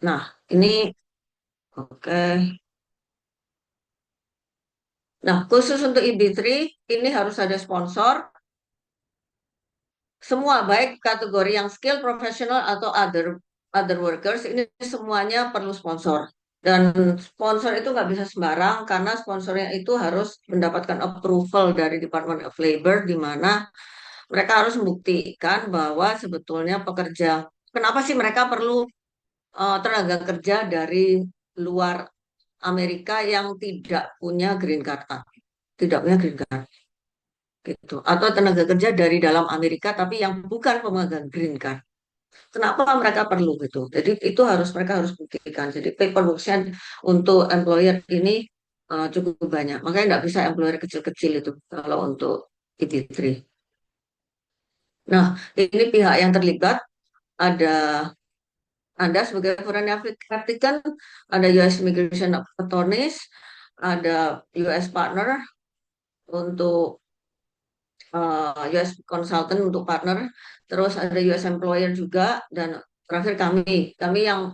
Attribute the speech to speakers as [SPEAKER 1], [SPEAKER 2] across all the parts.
[SPEAKER 1] Nah, ini oke. Nah, khusus untuk EB3 ini harus ada sponsor. Semua baik kategori yang skill profesional atau other workers ini semuanya perlu sponsor. Dan sponsor itu nggak bisa sembarang karena sponsornya itu harus mendapatkan approval dari Department of Labor di mana mereka harus membuktikan bahwa sebetulnya pekerja, kenapa sih mereka perlu tenaga kerja dari luar Amerika yang tidak punya green card, tidak punya green card gitu, atau tenaga kerja dari dalam Amerika tapi yang bukan pemegang green card. Kenapa mereka perlu gitu? Jadi itu harus mereka harus buktikan. Jadi paperworknya untuk employer ini cukup banyak. Makanya nggak bisa employer kecil-kecil itu kalau untuk EB3. Nah, ini pihak yang terlibat ada Anda sebagai foreign applicant, ada US Immigration Attorneys, ada US Partner untuk US Consultant untuk partner, terus ada US Employer juga, dan terakhir kami yang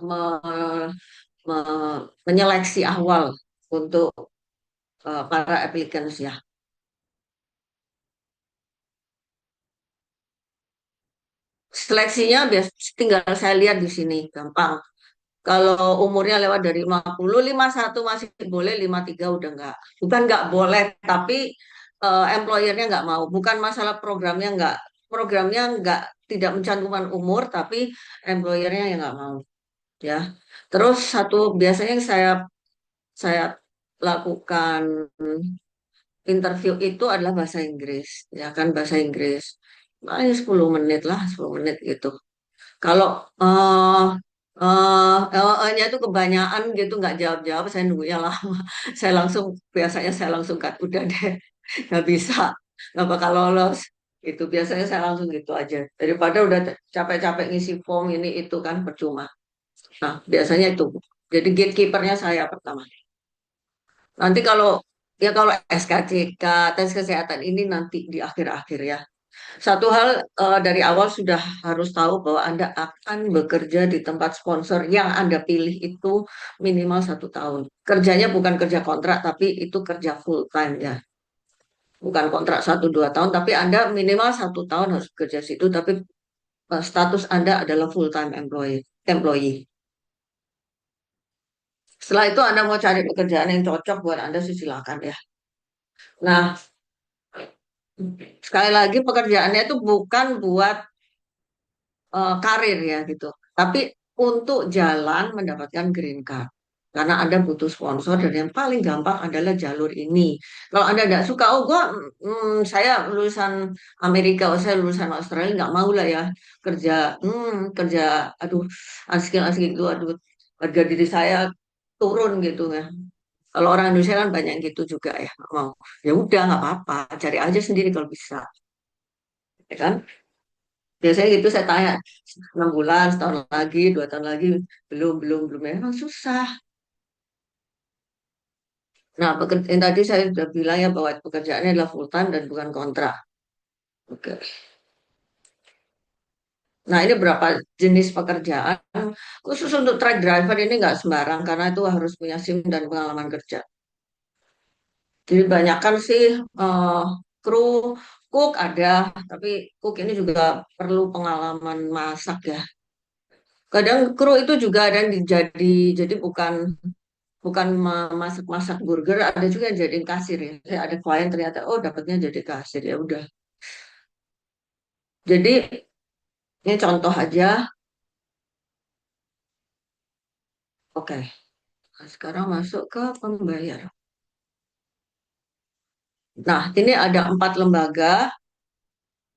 [SPEAKER 1] menyeleksi awal untuk para applicants ya. Seleksinya biasa tinggal saya lihat di sini, gampang. Kalau umurnya lewat dari 50, 51 masih boleh, 53 udah enggak. Bukan enggak boleh, tapi employernya enggak mau. Bukan masalah programnya enggak tidak mencantumkan umur, tapi employernya yang enggak mau. Ya. Terus satu biasanya yang saya lakukan interview itu adalah bahasa Inggris, ya kan bahasa Inggris. Paling 10 menit lah, 10 menit gitu. Kalau nya itu kebanyakan gitu nggak jawab-jawab, saya nunggunya lama. Saya langsung cut, udah deh, nggak bisa, nggak bakal lolos. Itu biasanya saya langsung gitu aja. Daripada udah capek-capek ngisi form ini itu kan percuma. Nah, biasanya itu. Jadi gatekeepernya saya pertama. Nanti kalau SKCK, tes kesehatan ini nanti di akhir-akhir ya. Satu hal dari awal sudah harus tahu bahwa Anda akan bekerja di tempat sponsor yang Anda pilih itu minimal 1 tahun. Kerjanya bukan kerja kontrak, tapi itu kerja full time ya. Bukan kontrak 1 2 tahun, tapi Anda minimal 1 tahun harus bekerja situ, tapi status Anda adalah full time employee. Setelah itu Anda mau cari pekerjaan yang cocok buat Anda, sih silakan ya. Nah, sekali lagi pekerjaannya itu bukan buat karir ya gitu. Tapi untuk jalan mendapatkan green card. Karena Anda butuh sponsor dan yang paling gampang adalah jalur ini. Kalau Anda tidak suka, oh saya lulusan Amerika, oh saya lulusan Australia, nggak mau lah ya kerja, kerja, aduh, asking itu, aduh, harga diri saya turun gitu ya. Kalau orang Indonesia kan banyak yang gitu juga ya, nggak mau. Ya udah nggak apa-apa, cari aja sendiri kalau bisa, ya kan? Biasanya gitu saya tanya 6 bulan, setahun lagi, 2 tahun lagi, belum ya. Memang susah. Nah, yang tadi saya sudah bilang ya bahwa pekerjaannya adalah full time dan bukan kontrak. Oke. Nah, ini berapa jenis pekerjaan. Khusus untuk truck driver ini nggak sembarang karena itu harus punya SIM dan pengalaman kerja. Jadi banyak kan sih eh, kru, cook ada, tapi cook ini juga perlu pengalaman masak ya. Kadang kru itu juga ada yang jadi bukan bukan masak-masak burger, ada juga yang jadi kasir ya. Saya ada klien ternyata oh dapatnya jadi kasir ya udah. Jadi ini contoh aja. Oke. Nah, sekarang masuk ke pembayar. Nah, ini ada 4 lembaga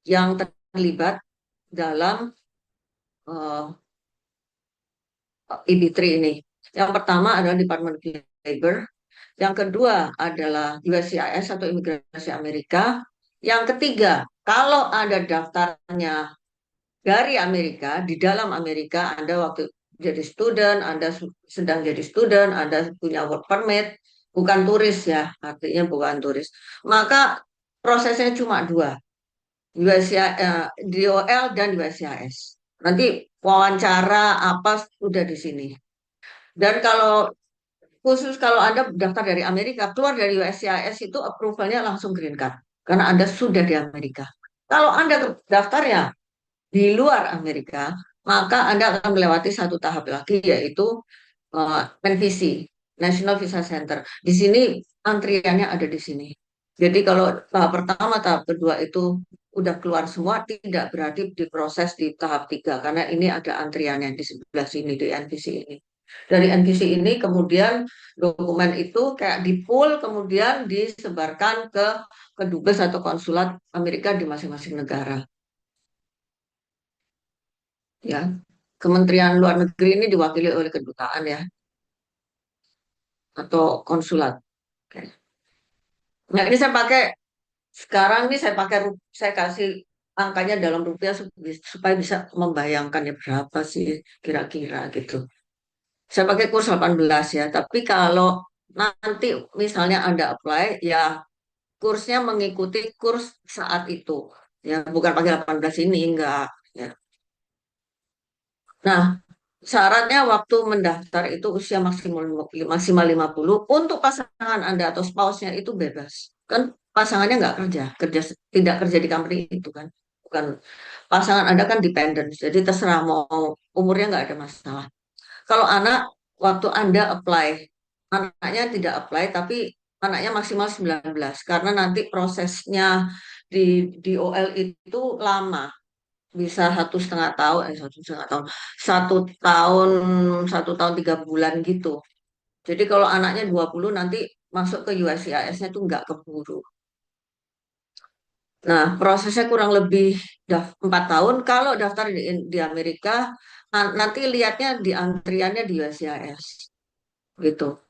[SPEAKER 1] yang terlibat dalam uh, EB3 ini. Yang pertama adalah Department of Labor, yang kedua adalah USCIS atau Imigrasi Amerika, yang ketiga kalau ada daftarnya dari Amerika, di dalam Amerika, Anda waktu jadi student, Anda sedang jadi student, Anda punya work permit, bukan turis ya, artinya bukan turis. Maka prosesnya cuma dua, DOL dan USCIS. Nanti wawancara apa udah di sini. Dan khusus kalau Anda daftar dari Amerika, keluar dari USCIS itu approvalnya langsung green card. Karena Anda sudah di Amerika. Kalau Anda daftar ya di luar Amerika, maka Anda akan melewati satu tahap lagi, yaitu NVC, National Visa Center. Di sini antriannya ada di sini. Jadi kalau tahap pertama, tahap kedua itu udah keluar semua, tidak berarti diproses di tahap tiga, karena ini ada antriannya di sebelah sini, di NVC ini. Dari NVC ini kemudian dokumen itu kayak di-pool, kemudian disebarkan ke kedubes atau konsulat Amerika di masing-masing negara. Ya, Kementerian Luar Negeri ini diwakili oleh kedutaan ya, atau konsulat. Oke. Nah, ini saya pakai sekarang ini saya kasih angkanya dalam rupiah supaya bisa membayangkan ya berapa sih kira-kira gitu. Saya pakai kurs 18 ya, tapi kalau nanti misalnya Anda apply ya kursnya mengikuti kurs saat itu. Ya, bukan pakai 18 ini enggak ya. Nah, syaratnya waktu mendaftar itu usia maksimal maksimal 50. Untuk pasangan Anda atau spouse-nya itu bebas. Kan pasangannya nggak kerja, tidak kerja di company itu kan. Bukan pasangan Anda kan dependent, jadi terserah mau umurnya nggak ada masalah. Kalau anak waktu Anda apply, anaknya tidak apply tapi anaknya maksimal 19 karena nanti prosesnya di OL itu lama, bisa 1,5 tahun, 1,5 tahun, 1 tahun, 1 tahun 3 bulan gitu. Jadi kalau anaknya 20 nanti masuk ke USCIS-nya itu nggak keburu. Nah, prosesnya kurang lebih 4 tahun. Kalau daftar di Amerika, nanti lihatnya di antriannya di USCIS gitu.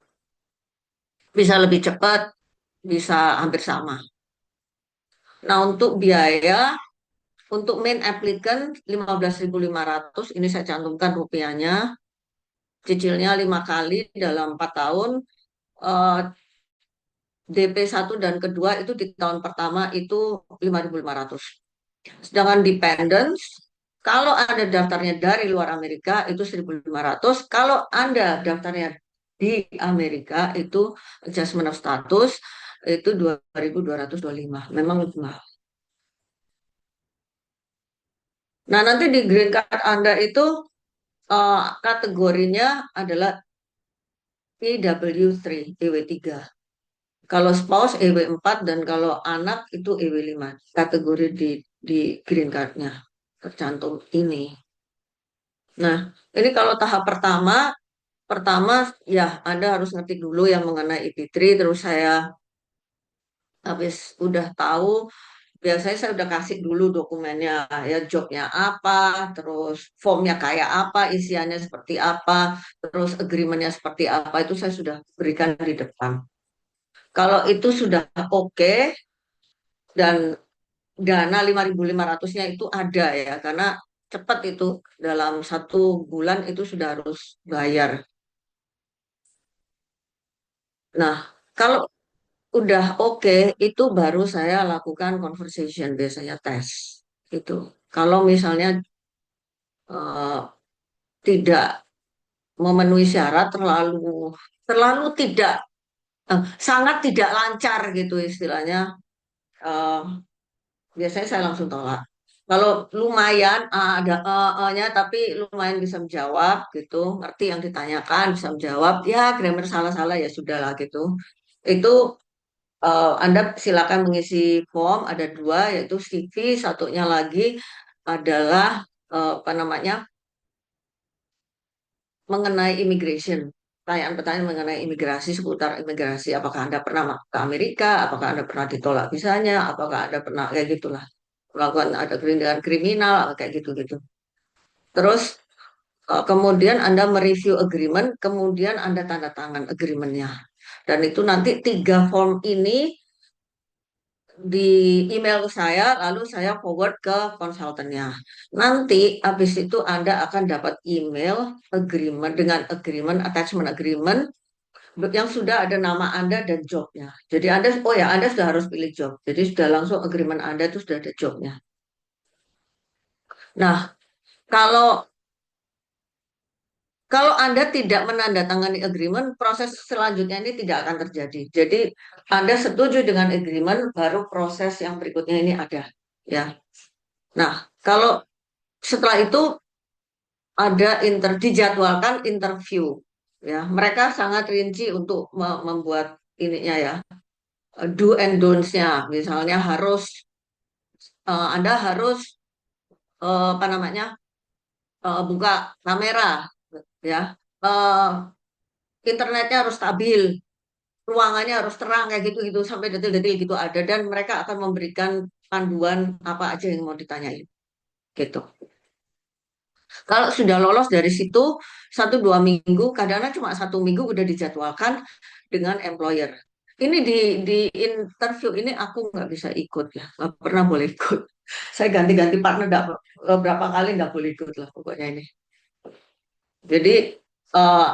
[SPEAKER 1] Bisa lebih cepat, bisa hampir sama. Nah, untuk biaya, untuk main applicant 15.500, ini saya cantumkan rupiahnya. Cicilnya 5 kali dalam 4 tahun. eh, DP 1 dan kedua itu di tahun pertama itu 5.500. Sedangkan dependents, kalau Anda daftarnya dari luar Amerika itu 1.500. Kalau Anda daftarnya di Amerika itu adjustment of status itu 2.225. Memang lebih mahal. Nah, nanti di green card Anda itu kategorinya adalah EW3, EW3. Kalau spouse EW4 dan kalau anak itu EW5. Kategori di green card-nya tercantum ini. Nah, ini kalau tahap pertama ya Anda harus ngerti dulu yang mengenai IP3, terus saya habis udah tahu, biasanya saya udah kasih dulu dokumennya, ya jobnya apa, terus formnya kayak apa, isiannya seperti apa, terus agreementnya seperti apa, itu saya sudah berikan di depan. Kalau itu sudah oke, dan dana 5.500-nya itu ada ya, karena cepat itu, dalam 1 bulan itu sudah harus bayar. Nah, kalau udah oke, itu baru saya lakukan conversation, biasanya tes. Itu. Kalau misalnya eh, tidak memenuhi syarat, terlalu terlalu tidak sangat tidak lancar gitu istilahnya, eh, biasanya saya langsung tolak. Kalau lumayan ada nya tapi lumayan bisa menjawab gitu, ngerti yang ditanyakan, bisa menjawab, ya grammar salah-salah ya sudahlah gitu. Itu Anda silakan mengisi form, ada dua, yaitu CV, satunya lagi adalah apa namanya, mengenai immigration. Pertanyaan-pertanyaan mengenai imigrasi, seputar imigrasi. Apakah Anda pernah ke Amerika? Apakah Anda pernah ditolak visanya? Apakah Anda pernah kayak gitulah, melakukan ada tindakan kriminal kayak gitu-gitu. Terus kemudian Anda mereview agreement, kemudian Anda tanda tangan agreementnya. Dan itu nanti 3 form ini di email ke saya, lalu saya forward ke konsultannya. Nanti habis itu Anda akan dapat email agreement dengan agreement, attachment agreement yang sudah ada nama Anda dan jobnya. Jadi Anda, oh ya, Anda sudah harus pilih job. Jadi sudah langsung agreement Anda itu sudah ada jobnya. Nah, kalau Kalau Anda tidak menandatangani agreement, proses selanjutnya ini tidak akan terjadi. Jadi Anda setuju dengan agreement, baru proses yang berikutnya ini ada. Ya. Nah, kalau setelah itu dijadwalkan interview. Ya, mereka sangat rinci untuk membuat ininya ya, do and don'ts-nya. Misalnya Anda harus apa namanya buka kamera, ya, Eh, internetnya harus stabil, ruangannya harus terang kayak gitu gitu sampai detil-detil gitu ada dan mereka akan memberikan panduan apa aja yang mau ditanyain gitu. Kalau sudah lolos dari situ 1 2 minggu, kadang-kadang cuma 1 minggu udah dijadwalkan dengan employer. Ini di interview ini aku nggak bisa ikut ya, nggak pernah boleh ikut. Saya ganti-ganti partner berapa kali nggak boleh ikut lah pokoknya ini. Jadi eh,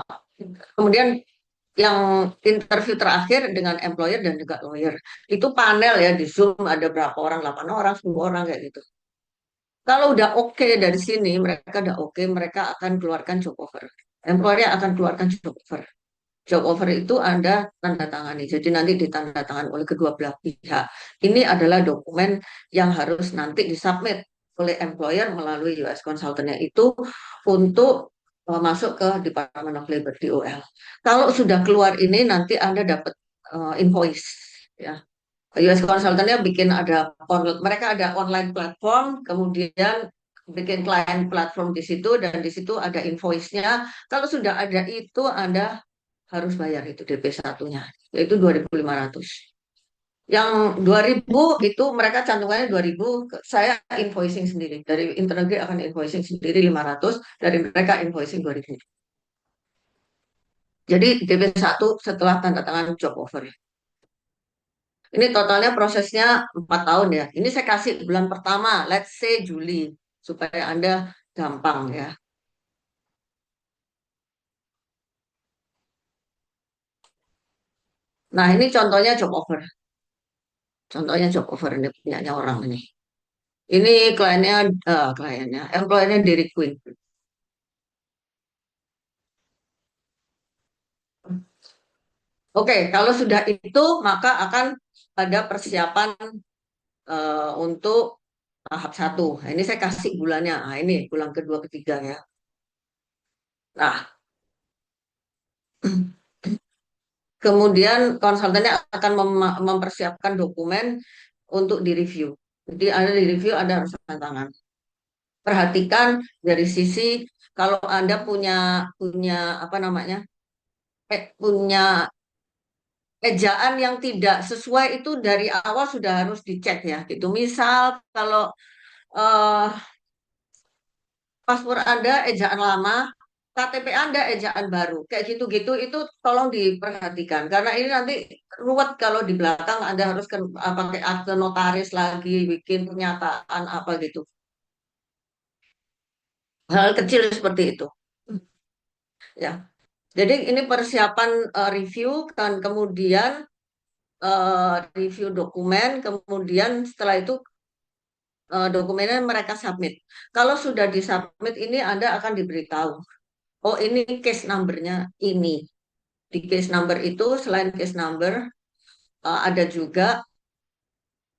[SPEAKER 1] kemudian yang interview terakhir dengan employer dan juga lawyer itu panel ya di Zoom ada berapa orang, 8 orang, 10 orang kayak gitu. Kalau udah oke dari sini, mereka udah oke, mereka akan keluarkan job offer. Employer akan keluarkan job offer. Job offer itu Anda tanda tangani. Jadi nanti ditandatangani oleh kedua belah pihak. Ini adalah dokumen yang harus nanti disubmit oleh employer melalui US Consultant-nya itu untuk masuk ke Department of Labor DOL. Kalau sudah keluar ini nanti Anda dapat invoice ya. US Consultant-nya bikin mereka ada online platform, kemudian bikin client platform di situ dan di situ ada invoice-nya. Kalau sudah ada itu Anda harus bayar itu DP satunya, yaitu 2.500. Yang 2.000 itu mereka cantumkannya 2.000, saya invoicing sendiri. Dari Internegeri akan invoicing sendiri 500, dari mereka invoicing 2.000. Jadi DP 1 setelah tanda tangan job offer. Ini totalnya prosesnya 4 tahun ya. Ini saya kasih bulan pertama, let's say Juli, supaya Anda gampang ya. Nah ini contohnya job offer. Contohnya job offer ini punyanya orang ini. Ini kliennya, employernya Dairy Queen. Oke, kalau sudah itu maka akan ada persiapan untuk tahap 1. Nah, ini saya kasih bulannya. Nah, ini bulan kedua ketiga ya. Nah, kemudian konsultannya akan mempersiapkan dokumen untuk direview. Jadi ada di review, ada harus tanda tangan. Perhatikan dari sisi kalau Anda punya punya apa namanya punya ejaan yang tidak sesuai itu dari awal sudah harus dicek ya. Gitu. Misal kalau eh, paspor Anda ejaan lama, KTP Anda ejaan baru. Kayak gitu-gitu itu tolong diperhatikan. Karena ini nanti ruwet kalau di belakang Anda harus pakai akte notaris lagi, bikin pernyataan apa gitu. Hal kecil seperti itu. Ya. Jadi ini persiapan review dan kemudian review dokumen, kemudian setelah itu dokumennya mereka submit. Kalau sudah disubmit ini Anda akan diberitahu. Oh ini case number-nya ini. Di case number itu selain case number ada juga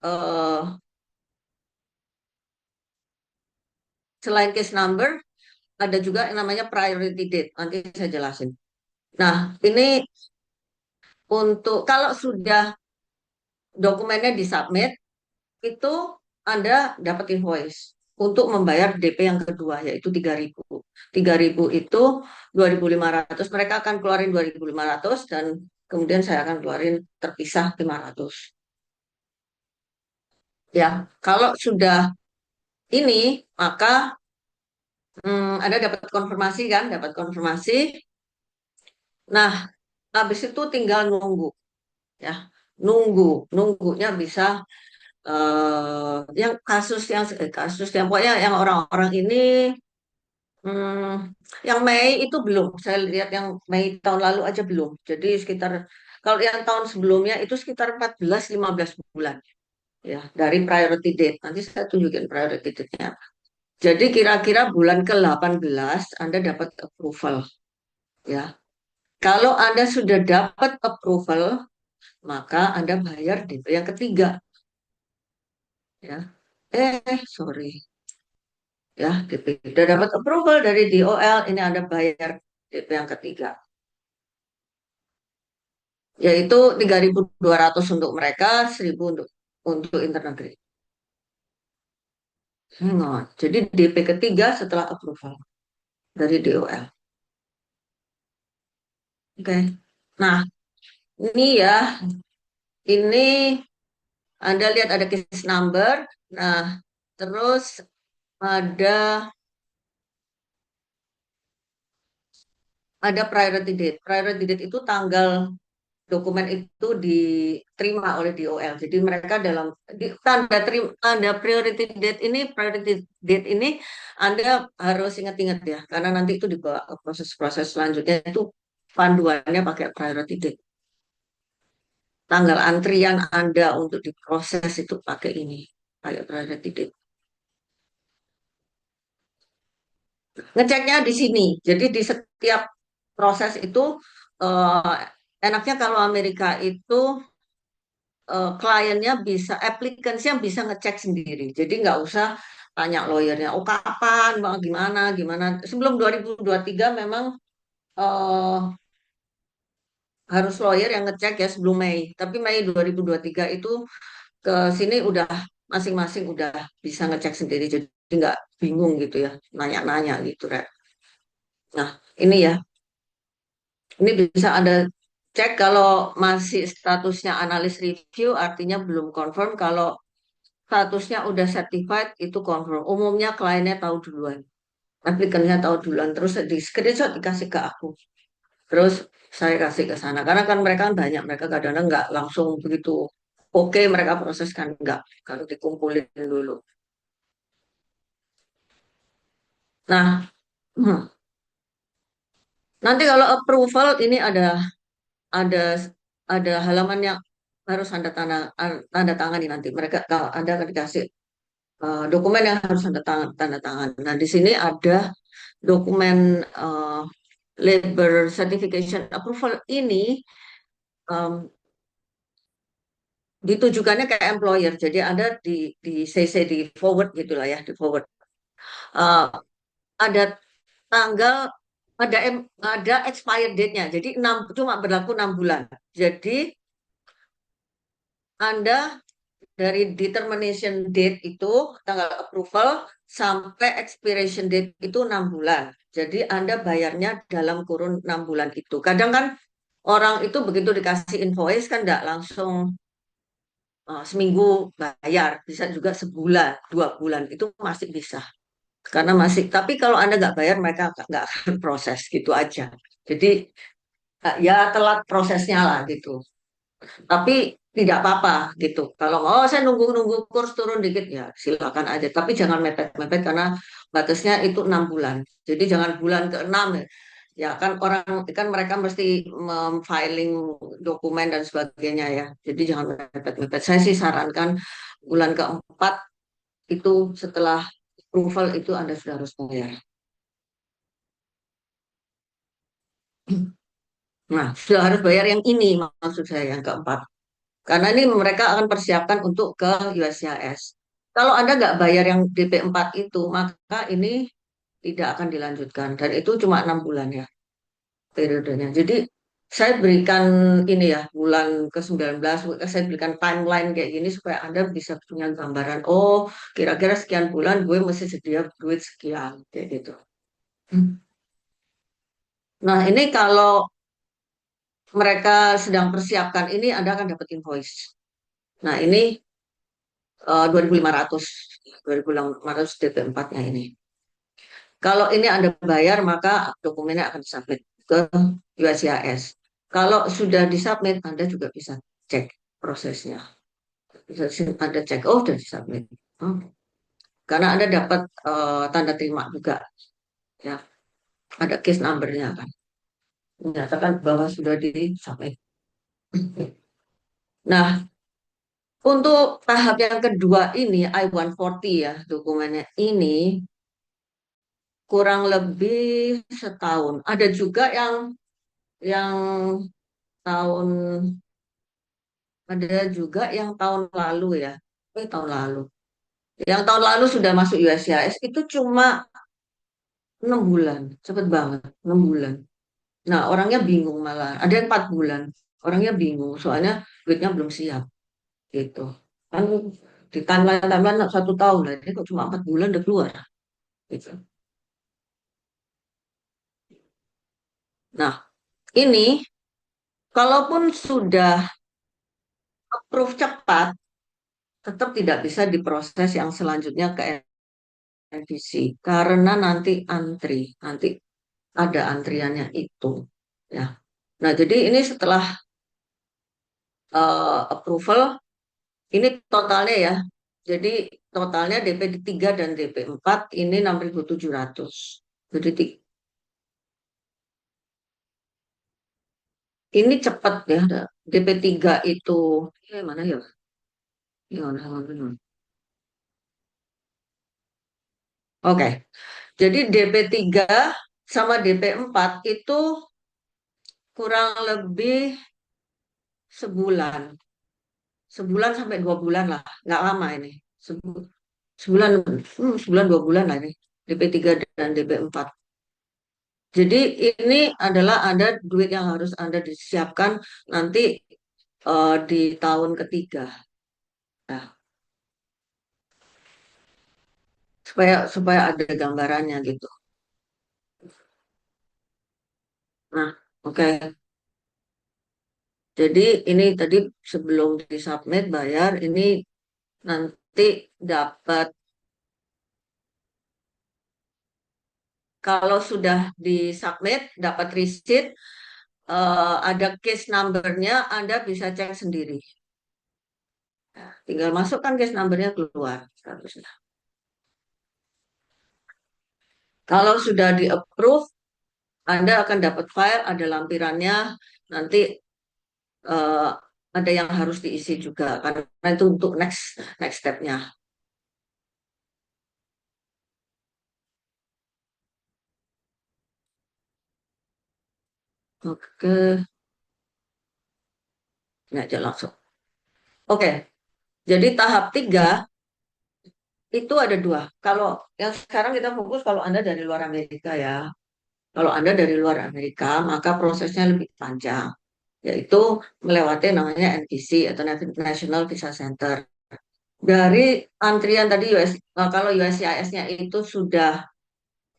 [SPEAKER 1] eh, selain case number ada juga yang namanya priority date. Nanti saya jelasin. Nah, ini untuk kalau sudah dokumennya disubmit itu Anda dapat invoice untuk membayar DP yang kedua yaitu 3.000. 3.000 itu 2.500. Mereka akan keluarin 2.500 dan kemudian saya akan keluarin terpisah 500. Ya, kalau sudah ini maka Anda dapat konfirmasi kan, dapat konfirmasi. Nah, habis itu tinggal nunggu ya. Nunggunya bisa kasus yang pokoknya yang orang-orang ini yang Mei itu belum. Saya lihat yang Mei tahun lalu aja belum. Jadi sekitar kalau yang tahun sebelumnya itu sekitar 14-15 bulan ya dari priority date. Nanti saya tunjukin priority date-nya. Jadi kira-kira bulan ke-18 Anda dapat approval. ya. Kalau Anda sudah dapat approval, maka Anda bayar DP yang ketiga, ya. Sorry, ya, DP sudah dapat approval dari DOL, ini Anda bayar DP yang ketiga, yaitu 3.200 untuk mereka, 1.000 untuk internegeri. Hang on. Jadi DP ketiga setelah approval dari DOL. Oke. Nah, ini ya, ini Anda lihat ada case number. Nah, terus ada priority date. Priority date itu tanggal dokumen itu diterima oleh DOL. Jadi mereka dalam tanda priority date ini, Anda harus ingat-ingat ya, karena nanti itu dibawa ke proses-proses selanjutnya itu panduannya pakai priority date. Tanggal antrian Anda untuk diproses itu pakai ini, pakai priority date. Ngeceknya di sini. Jadi di setiap proses itu eh, enaknya kalau Amerika itu kliennya bisa, applicants-nya bisa ngecek sendiri. Jadi nggak usah tanya lawyernya, oh kapan, Bang, gimana, gimana. Sebelum 2023 memang eh, harus lawyer yang ngecek ya sebelum Mei. Tapi Mei 2023 itu ke sini udah masing-masing udah bisa ngecek sendiri. Jadi nggak bingung gitu ya, nanya-nanya gitu, Rek. Nah, ini ya, ini bisa Anda cek kalau masih statusnya analis review, artinya belum confirm. Kalau statusnya udah certified itu confirm. Umumnya kliennya tahu duluan, aplikannya tahu duluan. Terus di screenshot dikasih ke aku. Terus saya kasih ke sana. Karena kan mereka kan banyak, mereka kadang-kadang nggak langsung begitu. Oke, mereka proseskan nggak. Kalau dikumpulin dulu. Nah, nanti kalau approval ini ada ada halaman yang harus tanda tangani nanti. Mereka kalau Anda akan dikasih dokumen yang harus tanda tangan. Nah, di sini ada dokumen labor certification approval ini um, ditujukannya ke employer. Jadi Anda di CC di forward gitulah ya, di forward. Uh, ada tanggal ada expired date-nya. Jadi cuma berlaku 6 bulan. Jadi Anda dari determination date itu tanggal approval sampai expiration date itu 6 bulan. Jadi Anda bayarnya dalam kurun 6 bulan itu. Kadang kan orang itu begitu dikasih invoice kan enggak langsung seminggu bayar, bisa juga sebulan, 2 bulan itu masih bisa. Karena masih, tapi kalau Anda nggak bayar mereka nggak akan proses gitu aja. Jadi ya telat prosesnya lah gitu. Tapi tidak apa-apa gitu. Kalau mau saya nunggu-nunggu kurs turun dikit ya silakan aja. Tapi jangan mepet-mepet karena batasnya itu 6 bulan. Jadi jangan bulan ke-6 ya. Ya kan orang kan mereka mesti filing dokumen dan sebagainya ya. Jadi jangan mepet-mepet. Saya sih sarankan bulan ke-4 itu setelah approval itu Anda sudah harus bayar. Nah, sudah harus bayar yang ini maksud saya yang keempat. Karena ini mereka akan persiapkan untuk ke USCIS. Kalau Anda nggak bayar yang DP4 itu, maka ini tidak akan dilanjutkan. Dan itu cuma 6 bulan ya periodenya. Jadi saya berikan ini ya, bulan ke-19, saya berikan timeline kayak gini supaya Anda bisa punya gambaran. Oh, kira-kira sekian bulan gue mesti sedia duit sekian, kayak gitu. Nah, ini kalau mereka sedang persiapkan ini, Anda akan dapat invoice. Nah, ini 2.500, 2.500 DP4-nya ini. Kalau ini Anda bayar, maka dokumennya akan submit ke USCIS. Kalau sudah disubmit, Anda juga bisa cek prosesnya. Bisa Anda cek, oh sudah disubmit. Oh, karena Anda dapat tanda terima juga. Ya, ada case number-nya kan. Menyatakan bahwa sudah disubmit. Nah, untuk tahap yang kedua ini, I-140 ya, dokumennya ini, kurang lebih setahun. Ada juga yang tahun ada juga yang tahun lalu ya. Tahun lalu. Yang tahun lalu sudah masuk USCIS itu cuma 6 bulan, cepet banget, 6 bulan. Nah, orangnya bingung malah. Ada yang 4 bulan, orangnya bingung soalnya duitnya belum siap gitu. Kan di timeline 1 tahun lah, ini kok cuma 4 bulan udah keluar gitu. Nah, ini kalaupun sudah approve cepat, tetap tidak bisa diproses yang selanjutnya ke NVC karena nanti ada antriannya itu. Ya. Nah, jadi ini setelah approval, ini totalnya ya. Jadi totalnya DP3 dan DP4 ini 6.700. Jadi ini cepat ya. DP3 itu mana ya? Mana? Oke. Jadi DP3 sama DP4 itu kurang lebih sebulan. Sebulan sampai 2 bulan lah. Nggak lama ini. Sebulan, sebulan 2 bulan lah ini. DP3 dan DP4. Jadi ini adalah ada duit yang harus Anda disiapkan nanti di tahun ketiga. Nah, supaya ada gambarannya gitu. Nah, oke. Jadi ini tadi sebelum disubmit bayar, ini nanti dapat, kalau sudah disubmit dapat receipt, ada case number-nya, Anda bisa cek sendiri. Nah, tinggal masukkan case number-nya keluar. Seharusnya. Kalau sudah di-approve, Anda akan dapat file, ada lampirannya, nanti eh, ada yang harus diisi juga, karena itu untuk next next step-nya. Oke, ini aja langsung. Oke, jadi tahap 3 itu ada dua. Kalau yang sekarang kita fokus kalau Anda dari luar Amerika ya. Kalau Anda dari luar Amerika, maka prosesnya lebih panjang, yaitu melewati namanya NVC atau National Visa Center. Dari antrian tadi kalau USCIS-nya itu sudah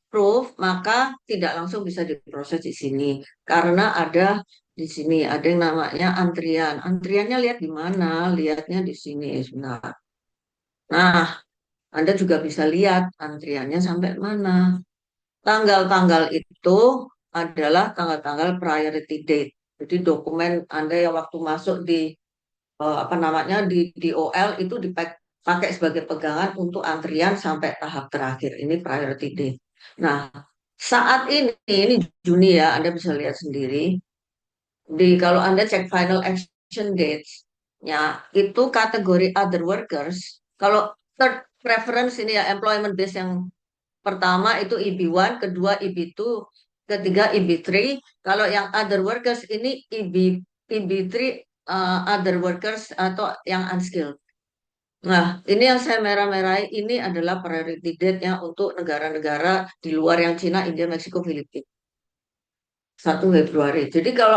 [SPEAKER 1] proof, maka tidak langsung bisa diproses di sini. Karena ada di sini, ada yang namanya antrian. Antriannya lihat di mana? Lihatnya di sini sebentar. Nah, Anda juga bisa lihat antriannya sampai mana. Tanggal-tanggal itu adalah tanggal-tanggal priority date. Jadi dokumen Anda yang waktu masuk di apa namanya di OL itu dipakai sebagai pegangan untuk antrian sampai tahap terakhir. Ini priority date. Nah, saat ini Juni ya, Anda bisa lihat sendiri. Kalau Anda cek final action dates, ya itu kategori other workers. Kalau third preference ini ya employment base yang pertama itu EB1, kedua EB2, ketiga EB3. Kalau yang other workers ini EB3 other workers atau yang unskilled. Nah, ini yang saya merah-merahi ini adalah priority date-nya untuk negara-negara di luar yang Cina, India, Meksiko, Filipina. 1 Februari. Jadi kalau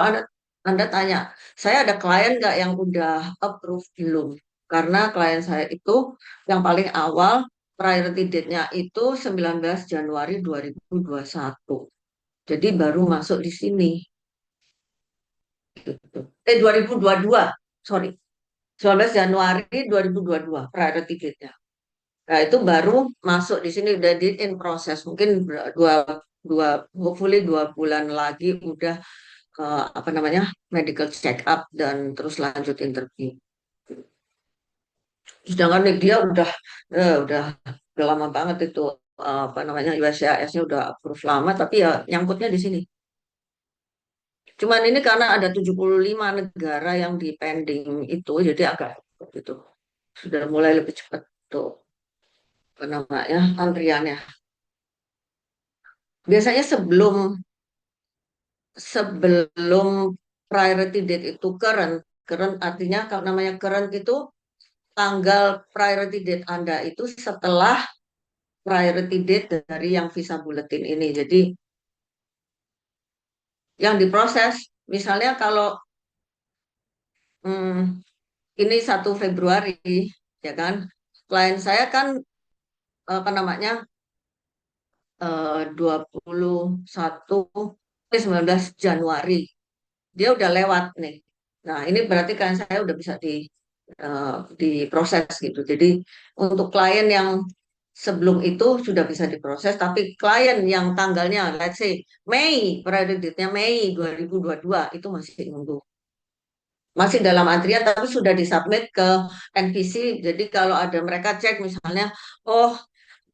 [SPEAKER 1] Anda tanya, saya ada klien nggak yang udah approve belum? Karena klien saya itu yang paling awal priority date-nya itu 19 Januari 2021. Jadi baru masuk di sini. Gitu. 2022, sorry. 19 Januari 2022 priority date-nya. Nah, itu baru masuk di sini udah di in proses. Mungkin dua, dua, hopefully 2 bulan lagi udah apa namanya medical check up dan terus lanjut interview. Sedangkan dia udah lama banget itu apa namanya USCIS-nya udah approve lama tapi ya nyangkutnya di sini. Cuman ini karena ada 75 negara yang di pending itu jadi agak itu sudah mulai lebih cepat tuh apa namanya antriannya. Biasanya sebelum sebelum priority date itu current, current artinya kalau namanya current itu tanggal priority date Anda itu setelah priority date dari yang visa bulletin ini. Jadi yang diproses, misalnya kalau hmm, ini 1 Februari, ya kan, klien saya kan apa namanya 21 19 Januari. Dia udah lewat nih. Nah, ini berarti kan saya udah bisa diproses gitu. Jadi untuk klien yang sebelum itu sudah bisa diproses, tapi klien yang tanggalnya, let's say Mei, priority date-nya Mei 2022 itu masih nunggu. Masih dalam antrian tapi sudah disubmit ke NPC. Jadi kalau ada mereka cek misalnya, oh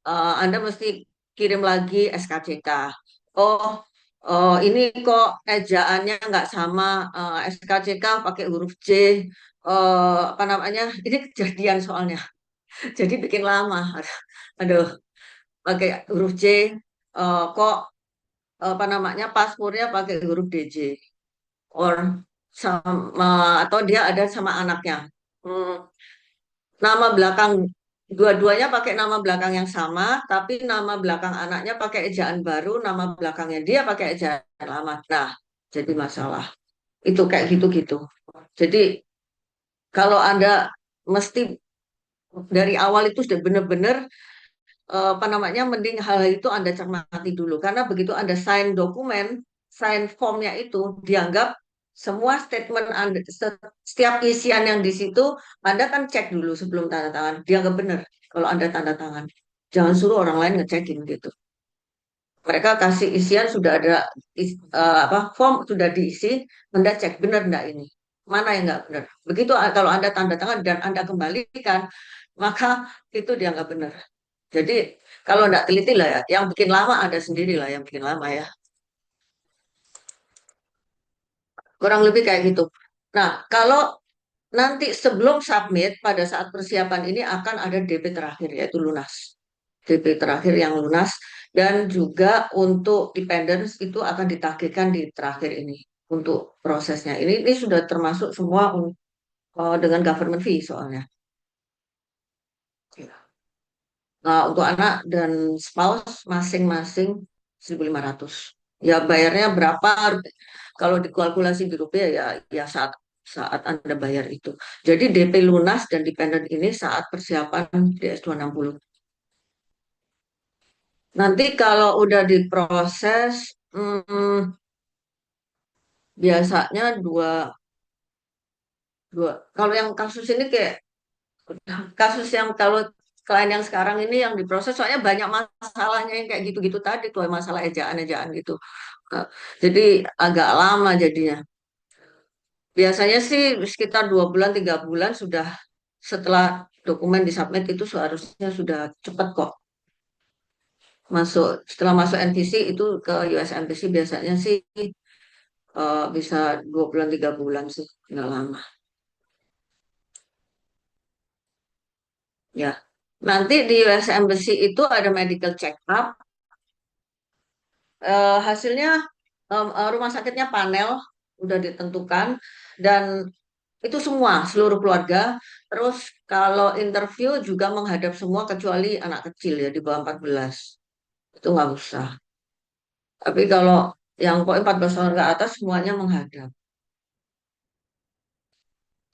[SPEAKER 1] Anda mesti kirim lagi SKCK. Oh, ini kok ejaannya nggak sama SKCK pakai huruf J. Apa namanya? Ini kejadian soalnya. Jadi bikin lama. Aduh, pakai huruf J. Kok apa namanya paspornya pakai huruf DJ. Or sama atau dia ada sama anaknya. Hmm, nama belakang dua-duanya pakai nama belakang yang sama, tapi nama belakang anaknya pakai ejaan baru, nama belakangnya dia pakai ejaan lama. Nah, jadi masalah. Itu kayak gitu-gitu. Jadi kalau Anda mesti dari awal itu sudah benar-benar apa namanya, mending hal itu Anda cermati dulu. Karena begitu Anda sign dokumen, sign formnya itu dianggap semua statement Anda, setiap isian yang di situ, Anda kan cek dulu sebelum tanda tangan. Dianggap benar kalau Anda tanda tangan. Jangan suruh orang lain ngecekin gitu. Mereka kasih isian sudah ada apa form sudah diisi, Anda cek benar enggak ini. Mana yang enggak benar. Begitu kalau Anda tanda tangan dan Anda kembalikan, maka itu dianggap benar. Jadi kalau nggak teliti lah ya, yang bikin lama ada sendiri lah yang bikin lama ya. Kurang lebih kayak gitu. Nah, kalau nanti sebelum submit pada saat persiapan ini akan ada DP terakhir yaitu lunas. DP terakhir yang lunas dan juga untuk dependents itu akan ditagihkan di terakhir ini untuk prosesnya. Ini sudah termasuk semua dengan government fee soalnya. Nah, untuk anak dan spouse masing-masing 1.500. Ya bayarnya berapa? Kalau dikalkulasi di rupiah ya ya saat saat Anda bayar itu. Jadi DP lunas dan dependent ini saat persiapan DS260. Nanti kalau udah diproses, biasanya dua. Kalau yang kasus ini kayak kasus yang kalau klien yang sekarang ini yang diproses, soalnya banyak masalahnya yang kayak gitu-gitu tadi tuh masalah ejaan-ejaan gitu. Nah, jadi agak lama jadinya. Biasanya sih sekitar 2 bulan, 3 bulan sudah setelah dokumen disubmit itu seharusnya sudah cepat kok. Setelah masuk NPC itu ke US NPC biasanya sih bisa 2 bulan, 3 bulan sih, nggak lama. Ya, nanti di US Embassy itu ada medical check up. Hasilnya rumah sakitnya panel udah ditentukan dan itu semua seluruh keluarga. Terus kalau interview juga menghadap semua kecuali anak kecil ya di bawah 14 itu nggak usah. Tapi kalau yang pokoknya 14 tahun ke atas semuanya menghadap.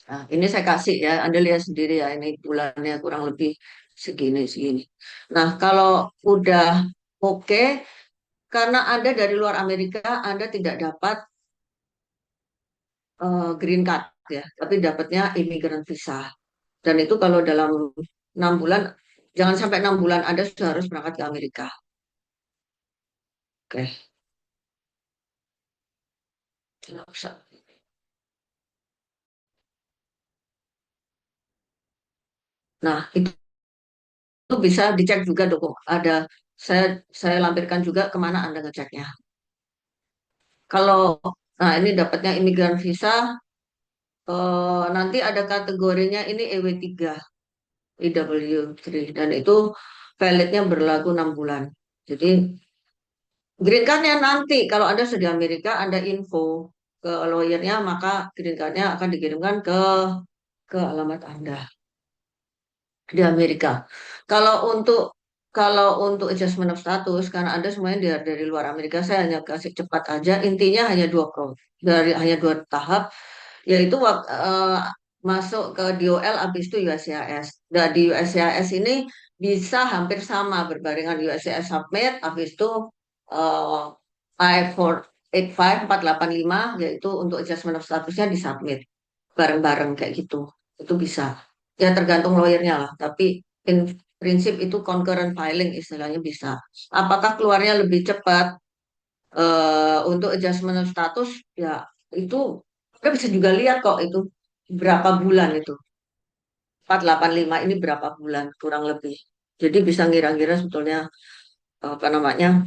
[SPEAKER 1] Nah, ini saya kasih ya, Anda lihat sendiri ya, ini bulannya kurang lebih segini segini. Nah, kalau udah oke, karena Anda dari luar Amerika, Anda tidak dapat green card ya, tapi dapatnya immigrant visa. Dan itu kalau dalam 6 bulan, jangan sampai 6 bulan Anda sudah harus berangkat ke Amerika. Oke, tidak usah. Nah, itu bisa dicek juga ada saya saya lampirkan juga kemana Anda ngeceknya. Kalau nah ini dapatnya imigran visa, nanti ada kategorinya ini EW3, EW3 dan itu validnya berlaku 6 bulan. Jadi Green card-nya nanti, kalau Anda sudah di Amerika, Anda info ke lawyernya, maka green card-nya akan dikirimkan ke alamat Anda di Amerika. Kalau untuk adjustment of status, karena Anda semuanya dari luar Amerika, saya hanya kasih cepat aja. Intinya hanya hanya dua tahap, yaitu masuk ke DOL, habis itu USCIS. Dan di USCIS ini bisa hampir sama berbarengan USCIS submit, habis itu uh, I-485 485, yaitu untuk adjustment of statusnya disubmit bareng-bareng kayak gitu. Itu bisa. Ya tergantung lawyernya lah, tapi in prinsip itu concurrent filing istilahnya bisa. Apakah keluarnya lebih cepat untuk adjustment of status? Ya itu kita bisa juga lihat kok itu berapa bulan itu. 485 ini berapa bulan kurang lebih. Jadi bisa ngira-ngira sebetulnya apa namanya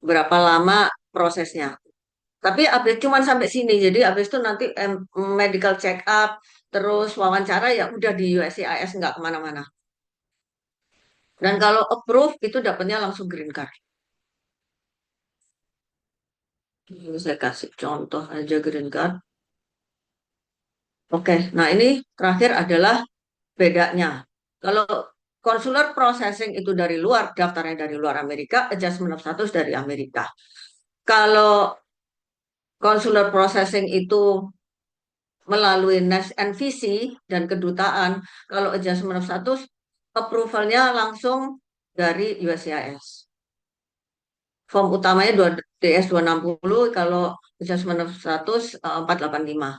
[SPEAKER 1] berapa lama prosesnya. Tapi update cuman sampai sini. Jadi habis itu nanti medical check up, terus wawancara ya udah di USCIS nggak kemana-mana. Dan kalau approve itu dapatnya langsung green card. Ini saya kasih contoh aja green card. Oke, nah ini terakhir adalah bedanya. Kalau consular processing itu dari luar, daftarnya dari luar Amerika, adjustment of status dari Amerika. Kalau consular processing itu melalui NVC dan kedutaan, kalau adjustment of status, approvalnya langsung dari USCIS. Form utamanya DS 260, kalau adjustment of status 485.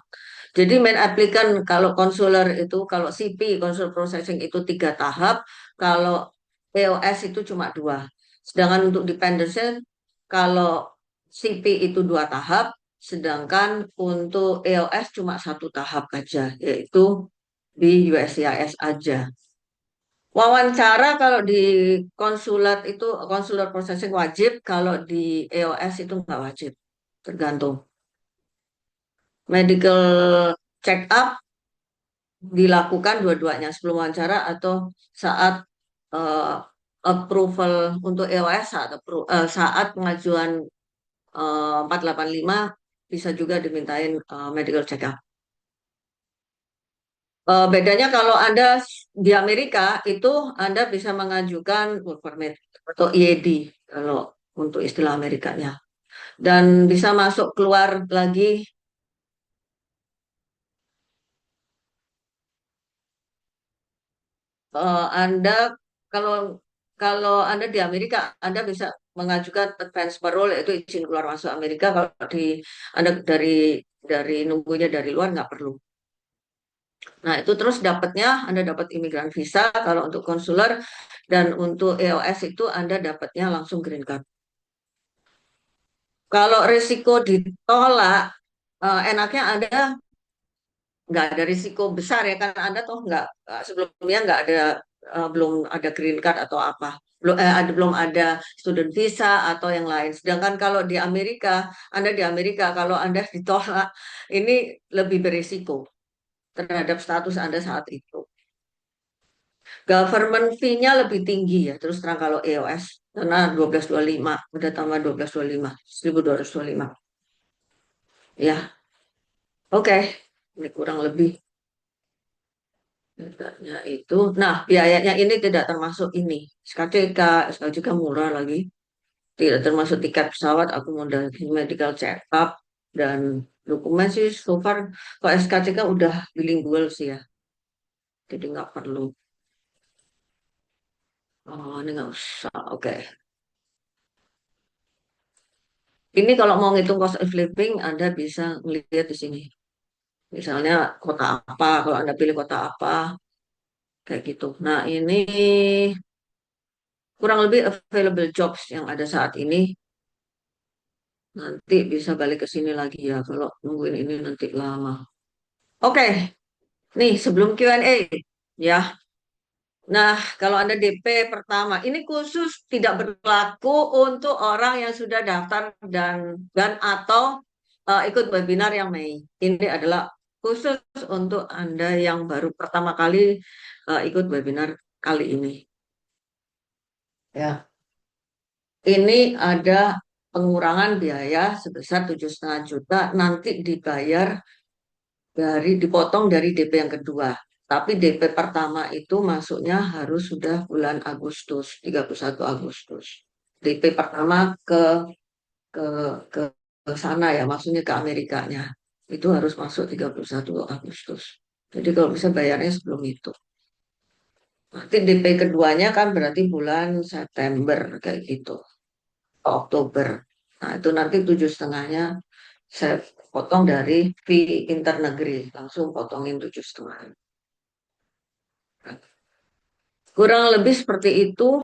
[SPEAKER 1] Jadi main applicant kalau konsuler itu, kalau CP, consular processing itu 3 tahap, kalau POS itu cuma 2. Sedangkan untuk dependent, kalau CP itu 2 tahap, sedangkan untuk EOS cuma 1 tahap aja, yaitu di USCIS aja. Wawancara kalau di konsulat itu, consular processing wajib, kalau di EOS itu nggak wajib, tergantung. Medical check up dilakukan dua-duanya sebelum wawancara atau saat eh, approval untuk EOS, saat pengajuan 485 bisa juga dimintain medical check up. Bedanya kalau Anda di Amerika itu Anda bisa mengajukan work permit atau EAD kalau untuk istilah Amerikanya. Dan bisa masuk keluar lagi Anda kalau kalau Anda di Amerika Anda bisa mengajukan advance parole yaitu izin keluar masuk Amerika. Kalau di Anda dari nunggunya dari luar nggak perlu. Nah, itu terus dapatnya Anda dapat imigran visa kalau untuk konsuler, dan untuk EOS itu Anda dapatnya langsung green card. Kalau risiko ditolak, enaknya Anda nggak ada risiko besar ya, karena Anda toh nggak sebelumnya nggak ada belum ada green card atau apa. Belum ada student visa atau yang lain. Sedangkan kalau di Amerika, Anda di Amerika kalau Anda ditolak, ini lebih berisiko terhadap status Anda saat itu. Government fee-nya lebih tinggi ya, terus terang kalau EOS karena 1225 udah tambah 1225 1225. Ya, oke. Ini kurang lebih datanya itu. Nah, biayanya ini tidak termasuk ini. SKCK murah lagi. Tidak termasuk tiket pesawat, akomodasi medical check up, dan dokumen sih so far kalau SKCK udah bilingual sih ya. Jadi nggak perlu. Oh, ini nggak usah. Oke. Ini kalau mau ngitung cost of living, Anda bisa melihat di sini. Misalnya kota apa, kalau Anda pilih kota apa, kayak gitu. Nah, ini kurang lebih available jobs yang ada saat ini. Nanti bisa balik ke sini lagi ya, kalau nungguin ini nanti lama. Oke, nih sebelum Q&A, ya. Nah, kalau Anda DP pertama, ini khusus tidak berlaku untuk orang yang sudah daftar dan atau ikut webinar yang Mei. Ini adalah khusus untuk Anda yang baru pertama kali ikut webinar kali ini. Ya. ini ada pengurangan biaya sebesar 7,5 juta nanti dibayar dipotong dari DP yang kedua. Tapi DP pertama itu masuknya harus sudah bulan Agustus, 31 Agustus. DP pertama ke ke, ke sana ya, maksudnya ke Amerikanya. Itu harus masuk 31 Agustus. Jadi kalau bisa bayarnya sebelum itu. Nanti DP keduanya kan berarti bulan September kayak gitu, Oktober. Nah itu nanti 7,5-nya saya potong dari fee internegeri, langsung potongin 7,5. Kurang lebih seperti itu.